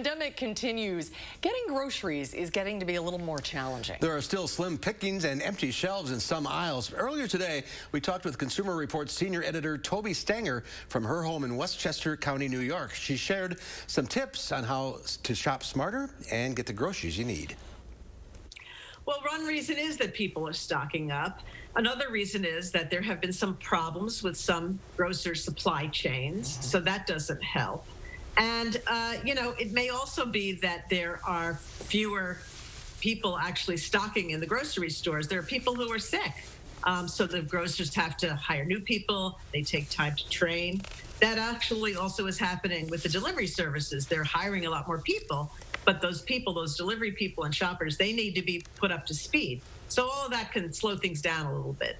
pandemic continues, getting groceries is getting to be a little more challenging. There are still slim pickings and empty shelves in some aisles. Earlier today, we talked with Consumer Reports senior editor Toby Stanger from her home in Westchester County, New York. She shared some tips on how to shop smarter and get the groceries you need. Well, one reason is that people are stocking up. Another reason is that there have been some problems with some grocer supply chains, so that doesn't help. And, it may also be that there are fewer people actually stocking in the grocery stores. There are people who are sick. So the grocers have to hire new people. They take time to train. That actually also is happening with the delivery services. They're hiring a lot more people, but those people, those delivery people and shoppers, they need to be put up to speed. So all of that can slow things down a little bit.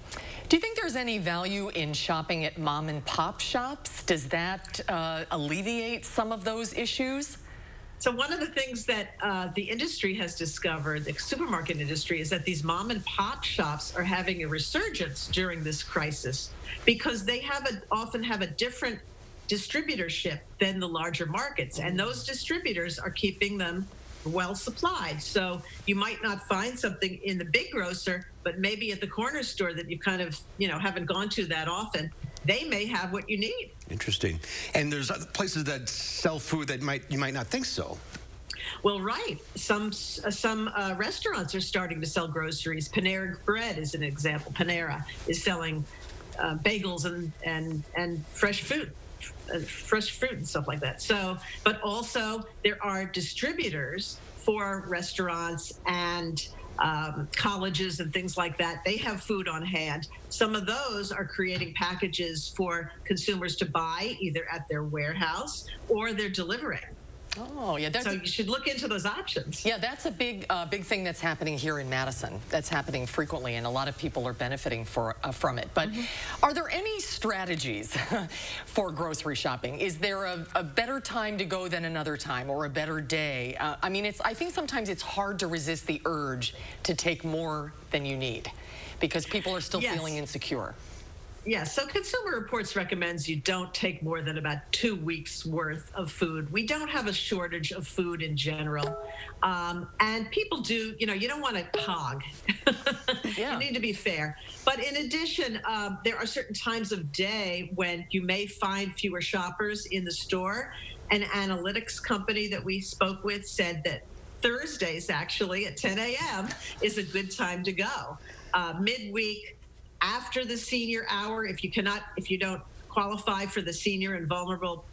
Do you think there's any value in shopping at mom and pop shops? Does that alleviate some of those issues? So one of the things that the industry has discovered, the supermarket industry, is that these mom and pop shops are having a resurgence during this crisis because they often have a different distributorship than the larger markets, and those distributors are keeping them well supplied. So you might not find something in the big grocer, but maybe at the corner store that you kind of, haven't gone to that often, they may have what you need. Interesting. And there's other places that sell food that you might not think so. Well, right. Some restaurants are starting to sell groceries. Panera Bread is an example. Panera is selling bagels and fresh fruit and stuff like that. So, but also there are distributors for restaurants and colleges and things like that. They have food on hand. Some of those are creating packages for consumers to buy either at their warehouse or they're delivering. Oh, yeah. So you should look into those options. Yeah, that's a big thing that's happening here in Madison. That's happening frequently, and a lot of people are benefiting from it. But are there any strategies for grocery shopping? Is there a better time to go than another time, or a better day? I think sometimes it's hard to resist the urge to take more than you need because people are still feeling insecure. Yes, so Consumer Reports recommends you don't take more than about 2 weeks worth of food. We don't have a shortage of food in general. And people do, you don't want to hog. Yeah. You need to be fair. But in addition, there are certain times of day when you may find fewer shoppers in the store. An analytics company that we spoke with said that Thursdays actually at 10 a.m. is a good time to go. Midweek, after the senior hour, if you don't qualify for the senior and vulnerable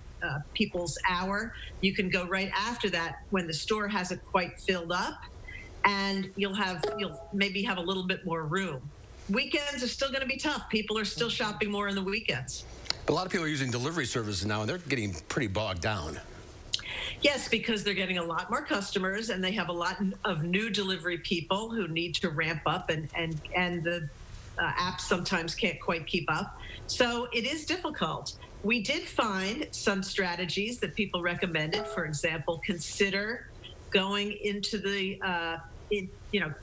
people's hour, you can go right after that when the store hasn't quite filled up, and you'll maybe have a little bit more room. Weekends are still going to be tough. People are still shopping more on the weekends. But a lot of people are using delivery services now, and they're getting pretty bogged down. Yes, because they're getting a lot more customers, and they have a lot of new delivery people who need to ramp up, and the apps sometimes can't quite keep up. So it is difficult. We did find some strategies that people recommended. For example, consider going into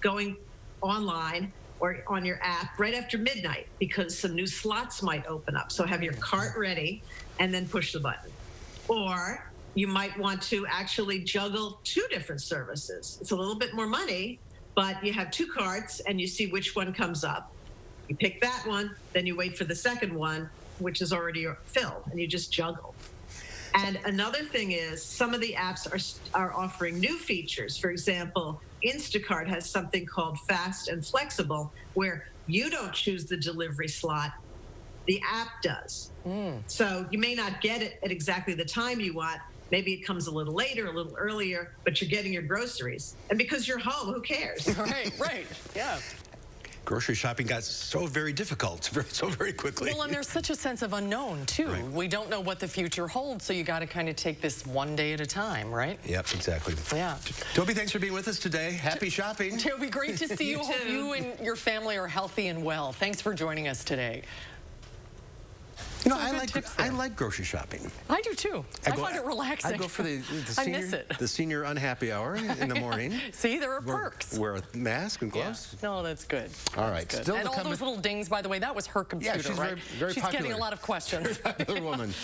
going online or on your app right after midnight because some new slots might open up. So have your cart ready and then push the button. Or you might want to actually juggle 2 different services. It's a little bit more money, but you have 2 carts and you see which one comes up. You pick that one, then you wait for the second one, which is already filled, and you just juggle. And another thing is some of the apps are offering new features. For example, Instacart has something called Fast and Flexible, where you don't choose the delivery slot, the app does. So you may not get it at exactly the time you want. Maybe it comes a little later, a little earlier, but you're getting your groceries. And because you're home, who cares? Right, yeah. Grocery shopping got so very difficult so very quickly. Well, and there's such a sense of unknown, too. Right. We don't know what the future holds, so you got to kind of take this one day at a time, right? Yep, exactly. Yeah. Toby, thanks for being with us today. Happy shopping. Toby, great to see you. Hope you and your family are healthy and well. Thanks for joining us today. I like grocery shopping. I do too. I find it relaxing. I go for the I miss it. The senior unhappy hour in the morning. See, there are perks. Wear a mask and gloves. Yeah. No, that's good. All right. Good. And all those little dings, by the way, that was her computer, yeah, she's right? very She's popular. getting a lot of questions. Very popular woman.